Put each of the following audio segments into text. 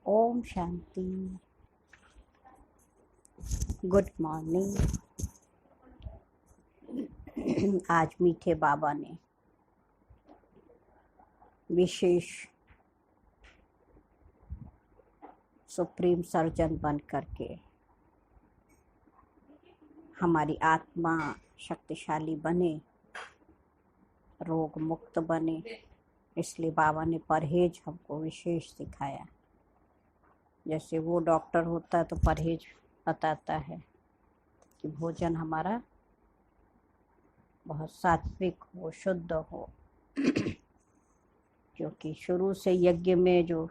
Om Shanti. Good morning. आज मीठे बाबा ने विशेष सुप्रीम सर्जन बन करके हमारी आत्मा शक्तिशाली बने, रोग मुक्त बने, इसलिए बाबा ने परहेज हमको विशेष सिखाया। जैसे वो डॉक्टर होता है तो परहेज बताता है कि भोजन हमारा बहुत सात्विक हो, शुद्ध हो, क्योंकि शुरू से यज्ञ में जो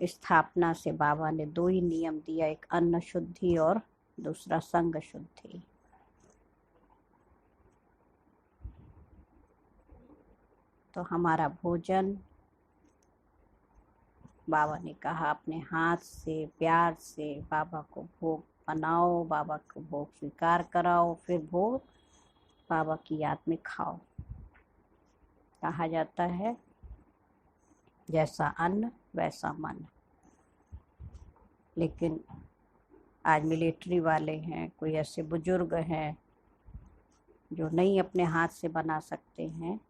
स्थापना से बाबा ने दो ही नियम दिया, एक अन्न शुद्धि और दूसरा संग शुद्धि। तो हमारा भोजन बाबा ने कहा अपने हाथ से प्यार से बाबा को भोग बनाओ, बाबा को भोग स्वीकार कराओ, फिर भोग बाबा की याद में खाओ। कहा जाता है जैसा अन्न वैसा मन। लेकिन आज मिलिट्री वाले हैं, कोई ऐसे बुजुर्ग हैं जो नहीं अपने हाथ से बना सकते हैं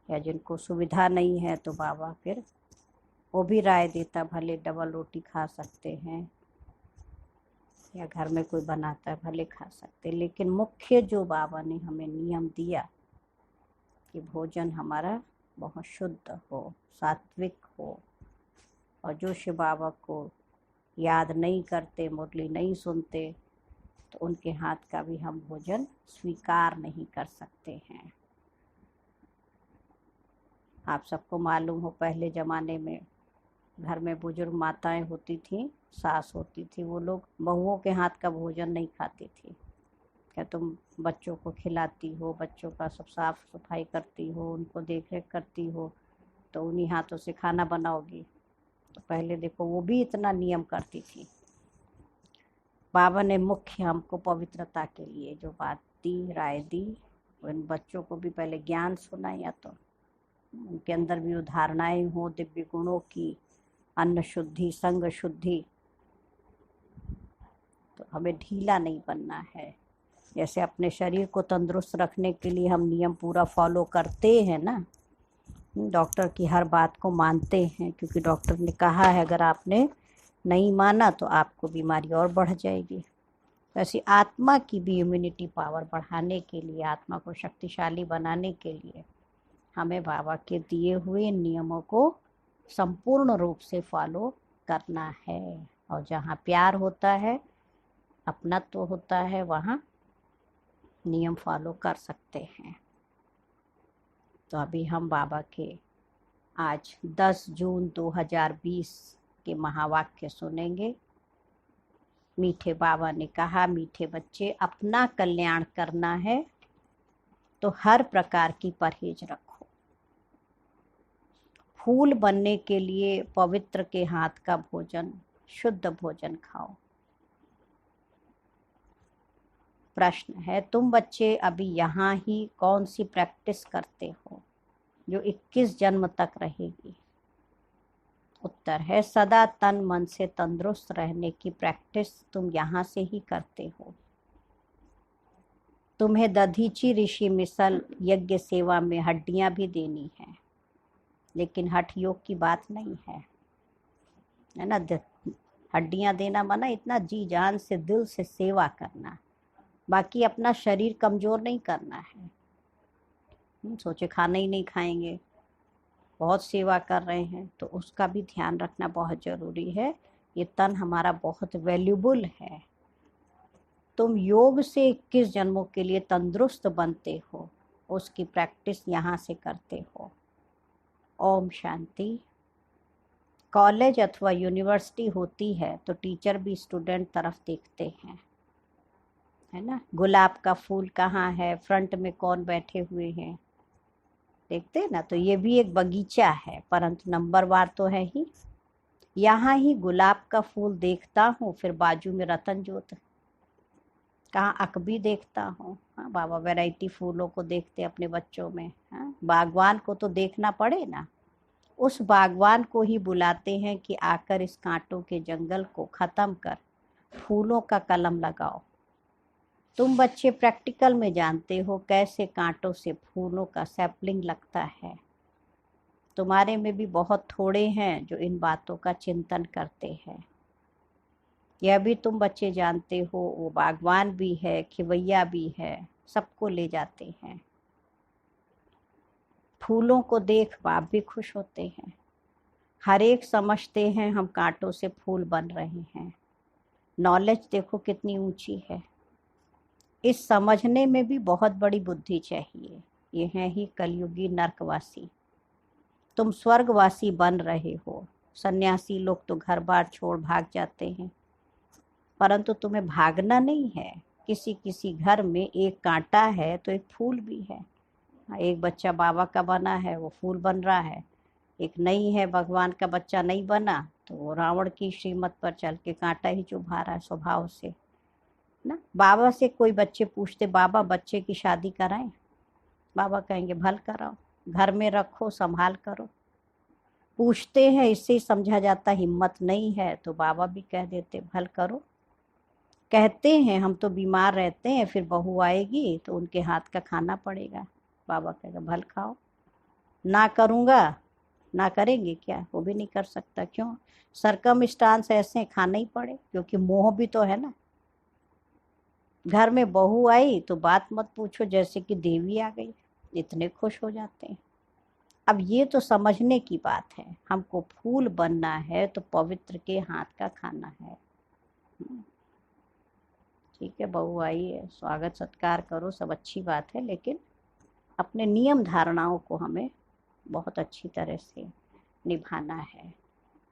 या जिनको सुविधा नहीं है, तो बाबा फिर वो भी राय देता भले डबल रोटी खा सकते हैं या घर में कोई बनाता है भले खा सकते। लेकिन मुख्य जो बाबा ने हमें नियम दिया कि भोजन हमारा बहुत शुद्ध हो, सात्विक हो, और जो शिव बाबा को याद नहीं करते, मुरली नहीं सुनते, तो उनके हाथ का भी हम भोजन स्वीकार नहीं कर सकते हैं। आप सबको मालूम हो पहले ज़माने में घर में बुजुर्ग माताएं होती थीं, सास होती थी, वो लोग बहुओं के हाथ का भोजन नहीं खाती थी। क्या तुम बच्चों को खिलाती हो, बच्चों का सब साफ सफाई करती हो, उनको देख रेख करती हो, तो उन्हीं हाथों से खाना बनाओगी। तो पहले देखो वो भी इतना नियम करती थी। बाबा ने मुख्य हमको पवित्रता के लिए जो बात दी, राय दी, उन बच्चों को भी पहले ज्ञान सुनाया, तो उनके अंदर भी उदाहरणाएं हो दिव्य गुणों की, अन्न शुद्धि, संग शुद्धि। तो हमें ढीला नहीं बनना है। जैसे अपने शरीर को तंदुरुस्त रखने के लिए हम नियम पूरा फॉलो करते हैं ना, डॉक्टर की हर बात को मानते हैं, क्योंकि डॉक्टर ने कहा है अगर आपने नहीं माना तो आपको बीमारी और बढ़ जाएगी। वैसे आत्मा की भी इम्यूनिटी पावर बढ़ाने के लिए, आत्मा को शक्तिशाली बनाने के लिए हमें बाबा के दिए हुए नियमों को संपूर्ण रूप से फॉलो करना है। और जहाँ प्यार होता है, अपनत्व होता है, वहाँ नियम फॉलो कर सकते हैं। तो अभी हम बाबा के आज 10 जून 2020 के महावाक्य सुनेंगे। मीठे बाबा ने कहा, मीठे बच्चे, अपना कल्याण करना है तो हर प्रकार की परहेज रखो। फूल बनने के लिए पवित्र के हाथ का भोजन, शुद्ध भोजन खाओ। प्रश्न है, तुम बच्चे अभी यहाँ ही कौन सी प्रैक्टिस करते हो जो 21 जन्म तक रहेगी? उत्तर है, सदा तन मन से तंदुरुस्त रहने की प्रैक्टिस तुम यहाँ से ही करते हो। तुम्हें दधीची ऋषि मिसल यज्ञ सेवा में हड्डियां भी देनी है, लेकिन हठ योग की बात नहीं है ना। हड्डियां देना माना इतना जी जान से, दिल से सेवा करना। बाकी अपना शरीर कमजोर नहीं करना है। सोचे खाना ही नहीं खाएंगे, बहुत सेवा कर रहे हैं, तो उसका भी ध्यान रखना बहुत जरूरी है। ये तन हमारा बहुत वैल्यूबल है। तुम योग से 21 जन्मों के लिए तंदुरुस्त बनते हो, उसकी प्रैक्टिस यहाँ से करते हो। ओम शांति। कॉलेज अथवा यूनिवर्सिटी होती है तो टीचर भी स्टूडेंट तरफ देखते हैं, है ना। गुलाब का फूल कहाँ है, फ्रंट में कौन बैठे हुए हैं, देखते हैं ना। तो ये भी एक बगीचा है, परंतु नंबरवार तो है ही। यहाँ ही गुलाब का फूल देखता हूँ, फिर बाजू में रतन ज्योत, कहाँ अकबी देखता हूँ। हाँ, बाबा वैरायटी फूलों को देखते अपने बच्चों में। हाँ, बागवान को तो देखना पड़े ना। उस बागवान को ही बुलाते हैं कि आकर इस कांटों के जंगल को खत्म कर फूलों का कलम लगाओ। तुम बच्चे प्रैक्टिकल में जानते हो कैसे कांटों से फूलों का सैपलिंग लगता है। तुम्हारे में भी बहुत थोड़े हैं जो इन बातों का चिंतन करते हैं। यह भी तुम बच्चे जानते हो, वो बागवान भी है, खिवैया भी है, सबको ले जाते हैं। फूलों को देख बाप भी खुश होते हैं। हर एक समझते हैं हम कांटों से फूल बन रहे हैं। नॉलेज देखो कितनी ऊंची है। इस समझने में भी बहुत बड़ी बुद्धि चाहिए। ये हैं ही कलयुगी नरकवासी। तुम स्वर्गवासी बन रहे हो। सन्यासी लोग तो घर बार छोड़ भाग जाते हैं, परंतु तुम्हें भागना नहीं है। किसी किसी घर में एक कांटा है तो एक फूल भी है। एक बच्चा बाबा का बना है, वो फूल बन रहा है। एक नहीं है, भगवान का बच्चा नहीं बना, तो वो रावण की श्रीमत पर चल के कांटा ही चुभा रहा है स्वभाव से ना। बाबा से कोई बच्चे पूछते, बाबा बच्चे की शादी कराएं? बाबा कहेंगे भल कराओ, घर में रखो, संभाल करो। पूछते हैं, इससे ही समझा जाता हिम्मत नहीं है, तो बाबा भी कह देते भल करो। कहते हैं हम तो बीमार रहते हैं, फिर बहू आएगी तो उनके हाथ का खाना पड़ेगा। बाबा कहेगा भल खाओ। ना करूँगा, ना करेंगे क्या? वो भी नहीं कर सकता। क्यों? सरकमस्टांस ऐसे खाना ही पड़े, क्योंकि मोह भी तो है ना। घर में बहू आई तो बात मत पूछो, जैसे कि देवी आ गई, इतने खुश हो जाते हैं। अब ये तो समझने की बात है। हमको फूल बनना है तो पवित्र के हाथ का खाना है। ठीक है, बहू आई है, स्वागत सत्कार करो, सब अच्छी बात है, लेकिन अपने नियम धारणाओं को हमें बहुत अच्छी तरह से निभाना है।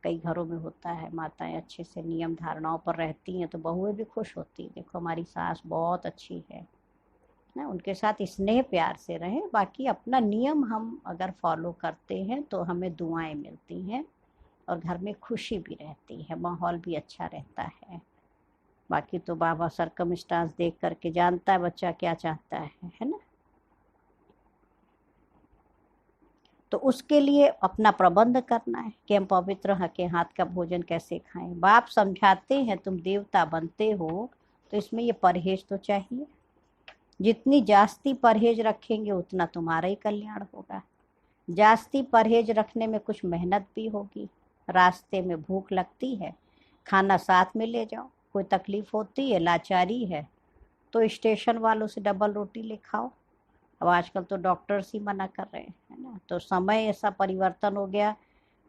कई घरों में होता है, माताएं अच्छे से नियम धारणाओं पर रहती हैं तो बहुएं भी खुश होती हैं। देखो हमारी सास बहुत अच्छी है ना, उनके साथ स्नेह प्यार से रहें। बाकी अपना नियम हम अगर फॉलो करते हैं तो हमें दुआएं मिलती हैं और घर में खुशी भी रहती है, माहौल भी अच्छा रहता है। बाकी तो बाबा सरकमस्टांस देख करके जानता है बच्चा क्या चाहता है ना। तो उसके लिए अपना प्रबंध करना है कि हम पवित्र के हाथ का भोजन कैसे खाएं। बाप समझाते हैं तुम देवता बनते हो तो इसमें ये परहेज तो चाहिए। जितनी जास्ती परहेज रखेंगे उतना तुम्हारा ही कल्याण होगा। जास्ती परहेज रखने में कुछ मेहनत भी होगी। रास्ते में भूख लगती है, खाना साथ में ले जाओ। कोई तकलीफ होती है, लाचारी है, तो स्टेशन वालों से डबल रोटी ले खाओ। अब आजकल तो डॉक्टर्स ही मना कर रहे हैं, है ना। तो समय ऐसा परिवर्तन हो गया।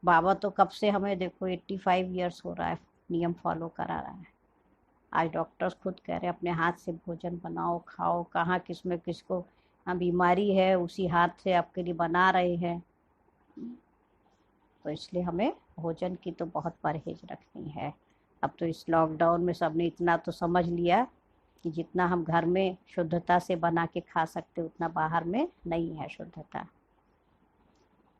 बाबा तो कब से हमें देखो 85 ईयर्स हो रहा है नियम फॉलो करा रहा है। आज डॉक्टर्स खुद कह रहे हैं अपने हाथ से भोजन बनाओ, खाओ। कहाँ किस में किसको बीमारी है, उसी हाथ से आपके लिए बना रहे हैं। तो इसलिए हमें भोजन की तो बहुत परहेज रखनी है। अब तो इस लॉकडाउन में सबने इतना तो समझ लिया कि जितना हम घर में शुद्धता से बना के खा सकते उतना बाहर में नहीं है शुद्धता।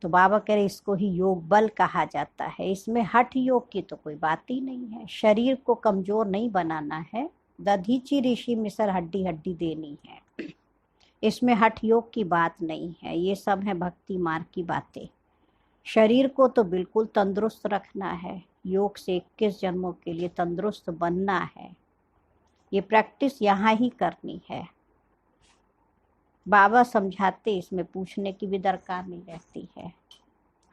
तो बाबा कह रहे इसको ही योग बल कहा जाता है। इसमें हठ योग की तो कोई बात ही नहीं है। शरीर को कमजोर नहीं बनाना है। दधीची ऋषि मिसर हड्डी हड्डी देनी है। इसमें हठ योग की बात नहीं है। ये सब है भक्ति मार्ग की बातें। शरीर को तो बिल्कुल तंदुरुस्त रखना है। योग से 21 जन्मों के लिए तंदुरुस्त बनना है। ये प्रैक्टिस यहाँ ही करनी है। बाबा समझाते, इसमें पूछने की भी दरकार नहीं रहती है।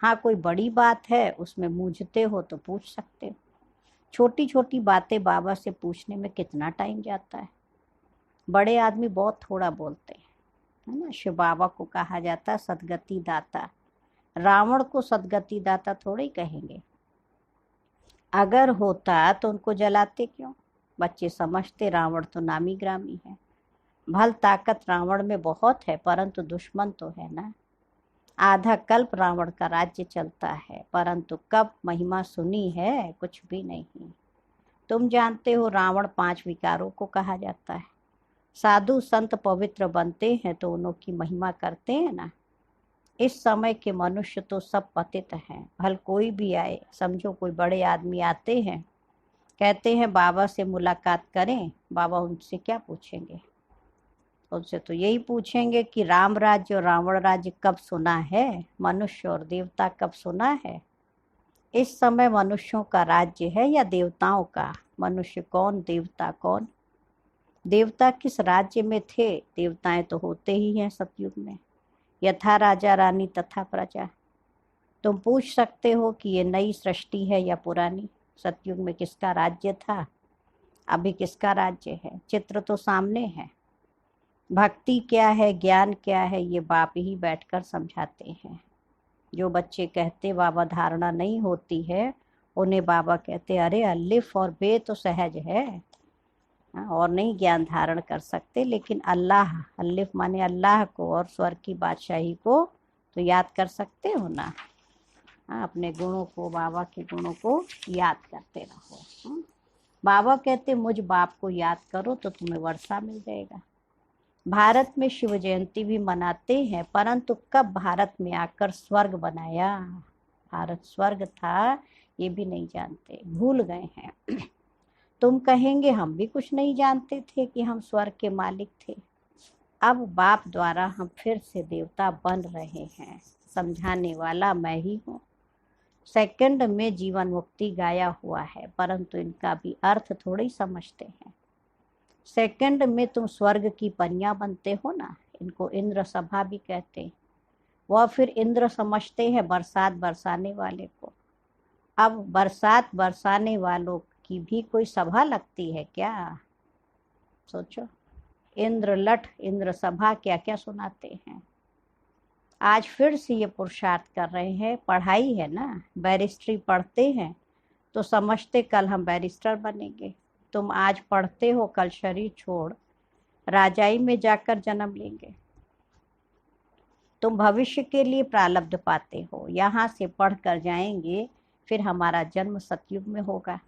हाँ, कोई बड़ी बात है उसमें मूझते हो तो पूछ सकते हो। छोटी छोटी बातें बाबा से पूछने में कितना टाइम जाता है। बड़े आदमी बहुत थोड़ा बोलते हैं, है ना। शिव बाबा को कहा जाता सदगति दाता। रावण को सदगति दाता थोड़े ही कहेंगे। अगर होता तो उनको जलाते क्यों? बच्चे समझते रावण तो नामी ग्रामी है। भल ताकत रावण में बहुत है, परंतु दुश्मन तो है ना। आधा कल्प रावण का राज्य चलता है, परंतु कब महिमा सुनी है? कुछ भी नहीं। तुम जानते हो रावण 5 विकारों को कहा जाता है। साधु संत पवित्र बनते हैं तो उनकी महिमा करते हैं ना। इस समय के मनुष्य तो सब पतित हैं। भल कोई भी आए, समझो कोई बड़े आदमी आते हैं, कहते हैं बाबा से मुलाकात करें, बाबा उनसे क्या पूछेंगे? उनसे तो यही पूछेंगे कि राम राज्य और रावण राज्य कब सुना है, मनुष्य और देवता कब सुना है। इस समय मनुष्यों का राज्य है या देवताओं का? मनुष्य कौन, देवता कौन? देवता किस राज्य में थे? देवताएं तो होते ही हैं सतयुग में। यथा राजा रानी तथा प्रजा। तुम पूछ सकते हो कि ये नई सृष्टि है या पुरानी। सतयुग में किसका राज्य था, अभी किसका राज्य है? चित्र तो सामने है। भक्ति क्या है, ज्ञान क्या है, ये बाप ही बैठकर समझाते हैं। जो बच्चे कहते बाबा धारणा नहीं होती है, उन्हें बाबा कहते अरे अलिफ और बे तो सहज है, और नहीं ज्ञान धारण कर सकते। लेकिन अल्लाह, अलिफ माने अल्लाह को और स्वर्ग की बादशाही को तो याद कर सकते हो ना। अपने गुणों को, बाबा के गुणों को याद करते रहो। बाबा कहते मुझ बाप को याद करो तो तुम्हें वर्षा मिल जाएगा। भारत में शिव जयंती भी मनाते हैं, परंतु कब भारत में आकर स्वर्ग बनाया? भारत स्वर्ग था ये भी नहीं जानते, भूल गए हैं। तुम कहेंगे हम भी कुछ नहीं जानते थे कि हम स्वर्ग के मालिक थे। अब बाप द्वारा हम फिर से देवता बन रहे हैं। समझाने वाला मैं ही हूँ। सेकंड में जीवन मुक्ति गाया हुआ है, परंतु इनका भी अर्थ थोड़ी समझते हैं। सेकंड में तुम स्वर्ग की परियां बनते हो ना, इनको इंद्र सभा भी कहते हैं। वह फिर इंद्र समझते हैं बरसात बरसाने वाले को। अब बरसात बरसाने वालों की भी कोई सभा लगती है क्या? सोचो, इंद्र लठ, इंद्र सभा, क्या क्या सुनाते हैं। आज फिर से ये पुरुषार्थ कर रहे हैं। पढ़ाई है ना, बैरिस्ट्री पढ़ते हैं तो समझते कल हम बैरिस्टर बनेंगे। तुम आज पढ़ते हो, कल शरीर छोड़ राजाई में जाकर जन्म लेंगे। तुम भविष्य के लिए प्रारब्ध पाते हो, यहाँ से पढ़ कर जाएंगे, फिर हमारा जन्म सतयुग में होगा।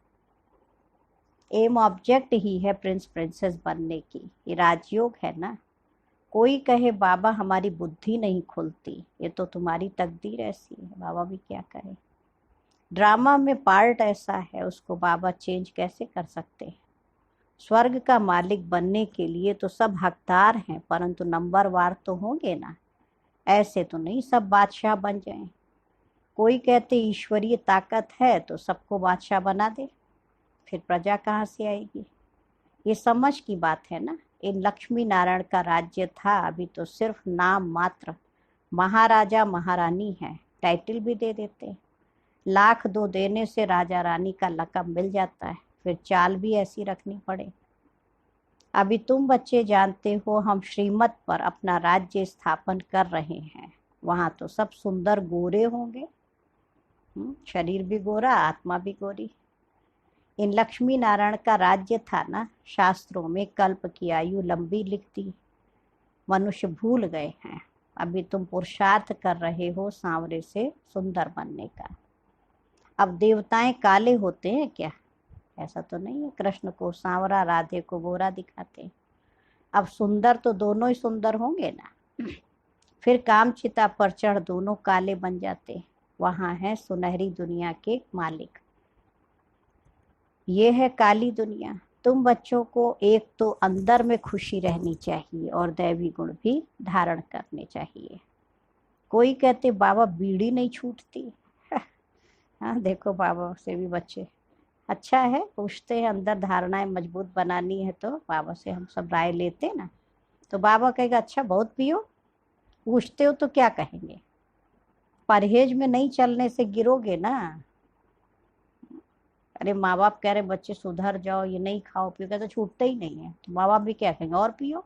एम ऑब्जेक्ट ही है प्रिंस प्रिंसेस बनने की, ये राजयोग है ना। कोई कहे बाबा हमारी बुद्धि नहीं खुलती, ये तो तुम्हारी तकदीर ऐसी है, बाबा भी क्या करे। ड्रामा में पार्ट ऐसा है, उसको बाबा चेंज कैसे कर सकते हैं? स्वर्ग का मालिक बनने के लिए तो सब हकदार हैं, परंतु नंबरवार तो होंगे ना। ऐसे तो नहीं सब बादशाह बन जाएं। कोई कहते ईश्वरीय ताकत है तो सबको बादशाह बना दे, फिर प्रजा कहाँ से आएगी? ये समझ की बात है ना। इन लक्ष्मी नारायण का राज्य था, अभी तो सिर्फ नाम मात्र। महाराजा महारानी है, टाइटल भी दे देते। लाख दो देने से राजा रानी का लक़ब मिल जाता है, फिर चाल भी ऐसी रखनी पड़े। अभी तुम बच्चे जानते हो हम श्रीमत पर अपना राज्य स्थापन कर रहे हैं। वहाँ तो सब सुंदर गोरे होंगे, शरीर भी गोरा, आत्मा भी गोरी। इन लक्ष्मी नारायण का राज्य था ना। शास्त्रों में कल्प की आयु लंबी लिखती, मनुष्य भूल गए हैं। अभी तुम पुरुषार्थ कर रहे हो सांवरे से सुंदर बनने का। अब देवताएं काले होते हैं क्या? ऐसा तो नहीं है। कृष्ण को सांवरा, राधे को गोरा दिखाते। अब सुंदर तो दोनों ही सुंदर होंगे ना। फिर कामचिता पर चढ़ दोनों काले बन जाते। वहां है सुनहरी दुनिया के मालिक। ये है काली दुनिया। तुम बच्चों को एक तो अंदर में खुशी रहनी चाहिए और दैवी गुण भी धारण करने चाहिए। कोई कहते बाबा बीड़ी नहीं छूटती। हाँ देखो, बाबा से भी बच्चे अच्छा है, पूछते हैं, अंदर धारणाएं मजबूत बनानी है तो बाबा से हम सब राय लेते ना। तो बाबा कहेगा अच्छा बहुत पियो। पूछते हो तो क्या कहेंगे? परहेज में नहीं चलने से गिरोगे ना। अरे माँ बाप कह रहे बच्चे सुधर जाओ, ये नहीं खाओ पियो, कहते छूटता ही नहीं है, तो माँ बाप भी क्या कहेंगे और पियो।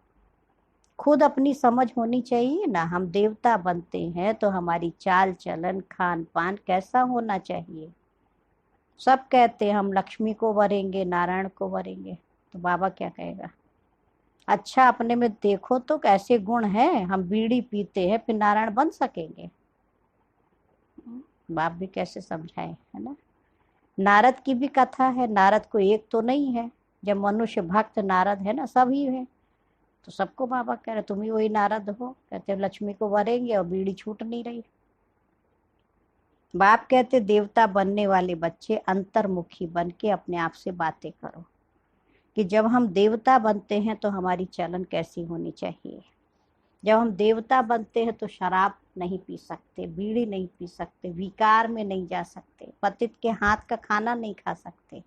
खुद अपनी समझ होनी चाहिए ना। हम देवता बनते हैं तो हमारी चाल चलन खान पान कैसा होना चाहिए। सब कहते हैं हम लक्ष्मी को वरेंगे, नारायण को वरेंगे, तो बाबा क्या कहेगा? अच्छा अपने में देखो तो कैसे गुण हैं। हम बीड़ी पीते हैं फिर नारायण बन सकेंगे? बाप भी कैसे समझाए, है ना। नारद की भी कथा है। नारद को एक तो नहीं है, जब मनुष्य भक्त नारद है ना, सभी है। तो सबको बाबा कह रहे तुम ही वही नारद हो, कहते लक्ष्मी को वरेंगे और बीड़ी छूट नहीं रही। बाप कहते देवता बनने वाले बच्चे अंतर्मुखी बन के अपने आप से बातें करो। कि जब हम देवता बनते हैं तो हमारी चलन कैसी होनी चाहिए। जब हम देवता बनते हैं तो शराब नहीं पी सकते, बीड़ी नहीं पी सकते, विकार में नहीं जा सकते, पतित के हाथ का खाना नहीं खा सकते,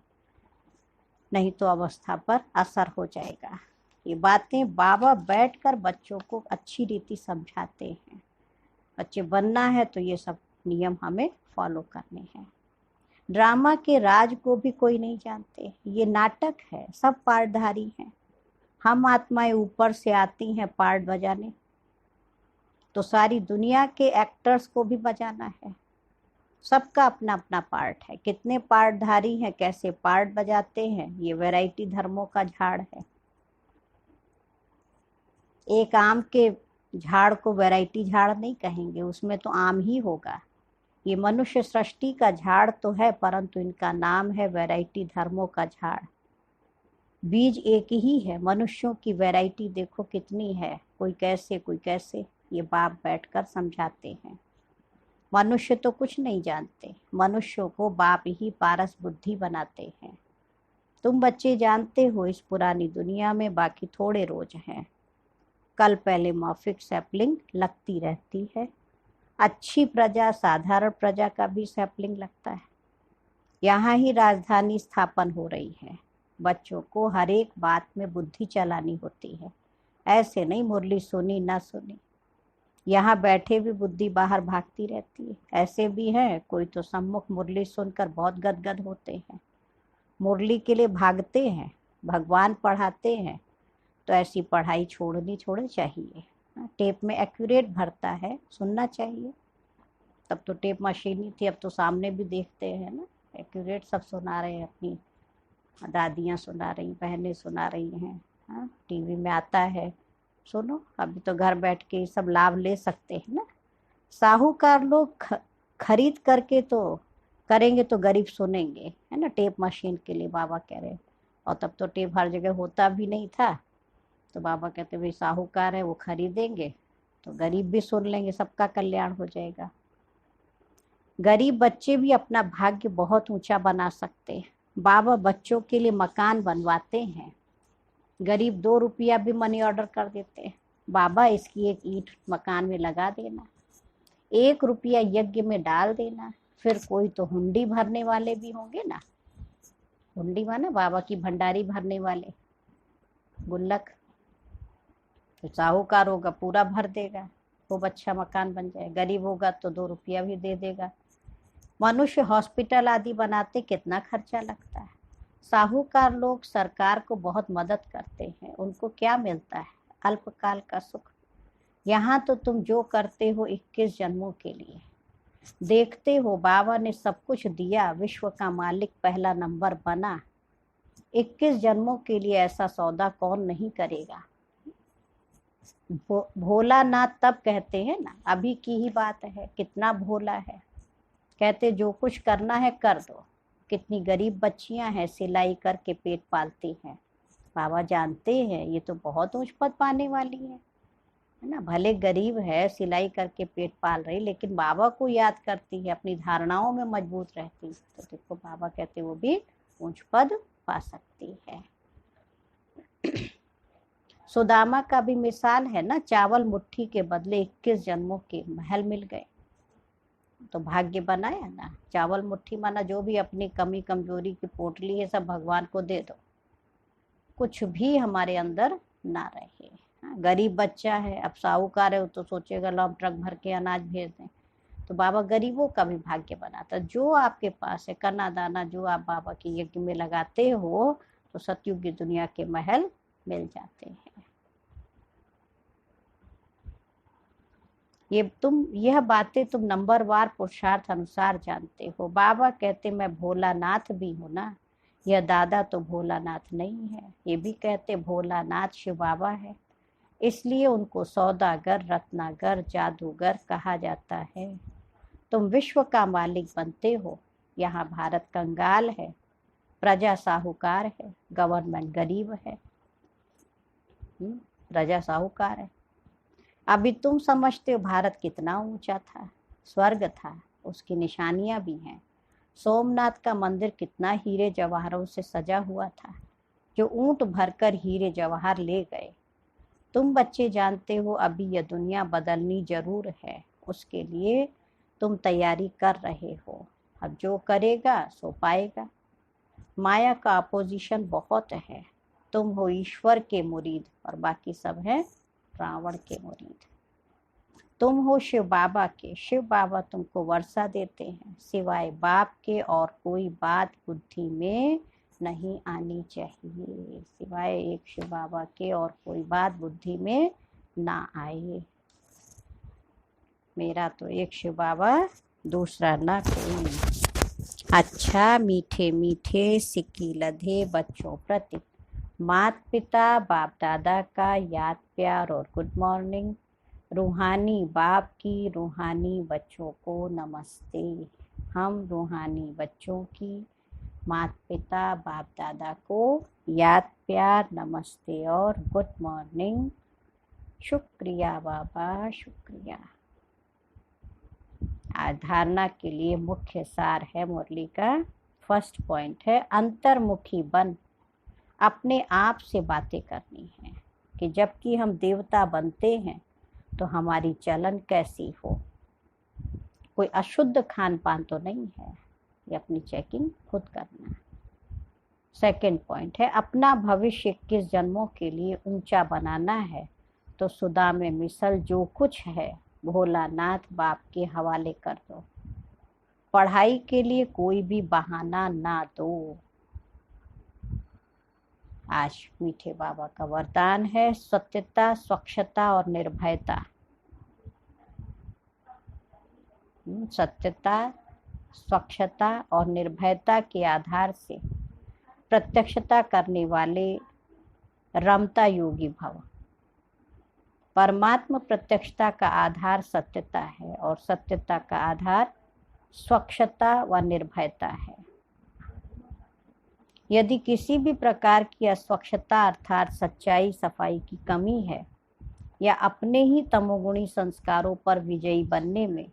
नहीं तो अवस्था पर असर हो जाएगा। ये बातें बाबा बैठकर बच्चों को अच्छी रीति समझाते हैं। बच्चे बनना है तो ये सब नियम हमें फॉलो करने हैं। ड्रामा के राज को भी कोई नहीं जानते, ये नाटक है, सब पार्टधारी हैं। हम आत्माएं ऊपर से आती हैं पार्ट बजाने, तो सारी दुनिया के एक्टर्स को भी बजाना है। सबका अपना अपना पार्ट है। कितने पार्टधारी हैं, कैसे पार्ट बजाते हैं, ये वैरायटी धर्मों का झाड़ है। एक आम के झाड़ को वैरायटी झाड़ नहीं कहेंगे, उसमें तो आम ही होगा। ये मनुष्य सृष्टि का झाड़ तो है, परंतु इनका नाम है वैरायटी धर्मों का झाड़। बीज एक ही है, मनुष्यों की वैरायटी देखो कितनी है, कोई कैसे कोई कैसे। ये बाप बैठकर समझाते हैं। मनुष्य तो कुछ नहीं जानते, मनुष्यों को बाप ही पारस बुद्धि बनाते हैं। तुम बच्चे जानते हो इस पुरानी दुनिया में बाकी थोड़े रोज हैं। कल पहले माफिक सैपलिंग लगती रहती है। अच्छी प्रजा, साधारण प्रजा का भी सैपलिंग लगता है। यहाँ ही राजधानी स्थापन हो रही है। बच्चों को हर एक बात में बुद्धि चलानी होती है। ऐसे नहीं मुरली सुनी ना सुनी, यहाँ बैठे भी बुद्धि बाहर भागती रहती है। ऐसे भी हैं कोई तो सम्मुख मुरली सुनकर बहुत गदगद होते हैं, मुरली के लिए भागते हैं, भगवान पढ़ाते हैं, तो ऐसी पढ़ाई छोड़नी चाहिए। टेप में एक्यूरेट भरता है, सुनना चाहिए। तब तो टेप मशीन ही थी, अब तो सामने भी देखते हैं ना, एक्यूरेट सब सुना रहे हैं। अपनी दादियाँ सुना रही, बहनें सुना रही हैं, हाँ टीवी में आता है, सुनो। अभी तो घर बैठ के सब लाभ ले सकते हैं ना। साहूकार लोग खरीद करके तो करेंगे तो गरीब सुनेंगे, है ना। टेप मशीन के लिए बाबा कह रहे हैं। और तब तो टेप हर जगह होता भी नहीं था, तो बाबा कहते भाई साहूकार है वो खरीदेंगे तो गरीब भी सुन लेंगे, सबका कल्याण हो जाएगा। गरीब बच्चे भी अपना भाग्य बहुत ऊंचा बना सकते हैं। बाबा बच्चों के लिए मकान बनवाते हैं। गरीब 2 रुपया भी मनी ऑर्डर कर देते हैं, बाबा इसकी एक ईंट मकान में लगा देना, 1 रुपया यज्ञ में डाल देना। फिर कोई तो हुंडी भरने वाले भी होंगे ना, हुंडी माना बाबा की भंडारी भरने वाले, गुल्लक। तो साहूकार होगा पूरा भर देगा, खूब अच्छा मकान बन जाए। गरीब होगा तो 2 रुपया भी दे देगा। मनुष्य हॉस्पिटल आदि बनाते कितना खर्चा लगता है। साहूकार लोग सरकार को बहुत मदद करते हैं, उनको क्या मिलता है, अल्पकाल का सुख। यहाँ तो तुम जो करते हो 21 जन्मों के लिए। देखते हो बाबा ने सब कुछ दिया, विश्व का मालिक पहला नंबर बना। 21 जन्मों के लिए ऐसा सौदा कौन नहीं करेगा। भोलानाथ तब कहते हैं ना, अभी की ही बात है, कितना भोला है। कहते जो कुछ करना है कर दो। कितनी गरीब बच्चियां हैं, सिलाई करके पेट पालती हैं। बाबा जानते हैं ये तो बहुत ऊंच पद पाने वाली है ना। भले गरीब है, सिलाई करके पेट पाल रही, लेकिन बाबा को याद करती है, अपनी धारणाओं में मजबूत रहती है, तो देखो बाबा कहते वो भी ऊंच पद पा सकती है। सुदामा का भी मिसाल है ना, चावल मुट्ठी के बदले 21 जन्मों के महल मिल गए, तो भाग्य बनाया ना। चावल मुट्ठी माना जो भी अपनी कमी कमजोरी की पोटली है सब भगवान को दे दो, कुछ भी हमारे अंदर ना रहे। गरीब बच्चा है, अब साहूकार है, तो सोचेगा लो हम ट्रक भर के अनाज भेज दें, तो बाबा गरीबों का भी भाग्य बनाता। जो आपके पास है कना दाना, जो आप बाबा के यज्ञ में लगाते हो, तो सतयुग की दुनिया के महल मिल जाते हैं। यह बातें तुम नंबरवार पुरुषार्थ अनुसार जानते हो। बाबा कहते मैं भोलानाथ भी हूँ ना, यह दादा तो भोलानाथ नहीं है। ये भी कहते भोलानाथ शिव बाबा है, इसलिए उनको सौदागर, रत्नागर, जादूगर कहा जाता है। तुम विश्व का मालिक बनते हो। यहाँ भारत कंगाल है, प्रजा साहूकार है, गवर्नमेंट गरीब है, प्रजा साहूकार है। अभी तुम समझते हो भारत कितना ऊंचा था, स्वर्ग था, उसकी निशानियां भी हैं। सोमनाथ का मंदिर कितना हीरे जवाहरों से सजा हुआ था, जो ऊंट भरकर हीरे जवाहर ले गए। तुम बच्चे जानते हो अभी यह दुनिया बदलनी जरूर है, उसके लिए तुम तैयारी कर रहे हो। अब जो करेगा सो पाएगा। माया का अपोजिशन बहुत है। तुम हो ईश्वर के मुरीद और बाकी सब है रावण के मुरीद। तुम हो शिव बाबा के। शिव बाबा तुमको वर्षा देते हैं। सिवाय बाप के और कोई बात बुद्धि में नहीं आनी चाहिए। सिवाय एक शिव बाबा के और कोई बात बुद्धि में ना आए। मेरा तो एक शिव बाबा, दूसरा ना कोई। अच्छा मीठे मीठे सिक्की लधे बच्चों प्रति माता पिता बाप दादा का याद प्यार और गुड मॉर्निंग। रूहानी बाप की रूहानी बच्चों को नमस्ते। हम रूहानी बच्चों की माता पिता बाप दादा को याद प्यार नमस्ते और गुड मॉर्निंग। शुक्रिया बाबा, शुक्रिया। धारणा के लिए मुख्य सार है मुरली का। फर्स्ट पॉइंट है अंतर्मुखी बन अपने आप से बातें करनी है कि जबकि हम देवता बनते हैं तो हमारी चलन कैसी हो। कोई अशुद्ध खान पान तो नहीं है, ये अपनी चेकिंग खुद करना। सेकंड पॉइंट है अपना भविष्य 21 जन्मों के लिए ऊंचा बनाना है तो सुदा में मिसल जो कुछ है भोलानाथ बाप के हवाले कर दो। पढ़ाई के लिए कोई भी बहाना ना दो। आज मीठे बाबा का वरदान है सत्यता, स्वच्छता और निर्भयता। सत्यता, स्वच्छता और निर्भयता के आधार से प्रत्यक्षता करने वाले रमता योगी भव। परमात्मा प्रत्यक्षता का आधार सत्यता है और सत्यता का आधार स्वच्छता व निर्भयता है। यदि किसी भी प्रकार की अस्वच्छता अर्थात सच्चाई सफाई की कमी है या अपने ही तमोगुणी संस्कारों पर विजयी बनने में,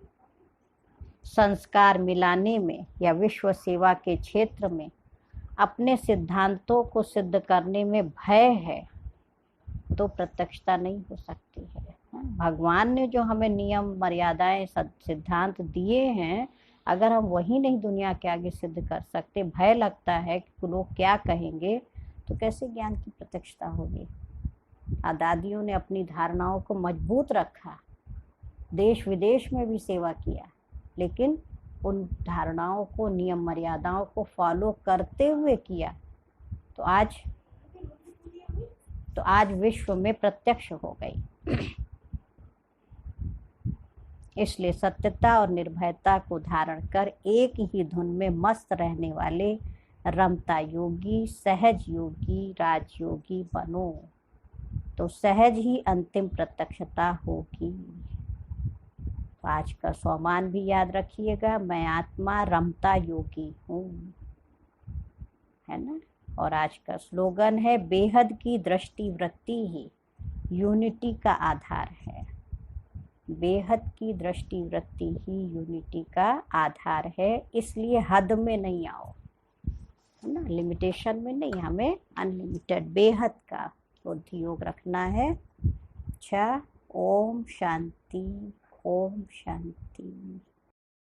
संस्कार मिलाने में या विश्व सेवा के क्षेत्र में अपने सिद्धांतों को सिद्ध करने में भय है तो प्रत्यक्षता नहीं हो सकती है। भगवान ने जो हमें नियम मर्यादाएं सिद्धांत दिए हैं, अगर हम वही नहीं दुनिया के आगे सिद्ध कर सकते, भय लगता है कि लोग क्या कहेंगे, तो कैसे ज्ञान की प्रत्यक्षता होगी। दादियों ने अपनी धारणाओं को मजबूत रखा, देश विदेश में भी सेवा किया, लेकिन उन धारणाओं को नियम मर्यादाओं को फॉलो करते हुए किया तो आज विश्व में प्रत्यक्ष हो गई। इसलिए सत्यता और निर्भयता को धारण कर एक ही धुन में मस्त रहने वाले रमता योगी, सहज योगी, राजयोगी बनो तो सहज ही अंतिम प्रत्यक्षता होगी। आज का स्वमान भी याद रखिएगा, मैं आत्मा रमता योगी हूँ, है ना। और आज का स्लोगन है बेहद की दृष्टि वृत्ति ही यूनिटी का आधार है। बेहद की दृष्टि वृत्ति ही यूनिटी का आधार है। इसलिए हद में नहीं आओ, है ना, लिमिटेशन में नहीं, हमें अनलिमिटेड बेहद का बुद्धि योग रखना है। अच्छा, ओम शांति, ओम शांति।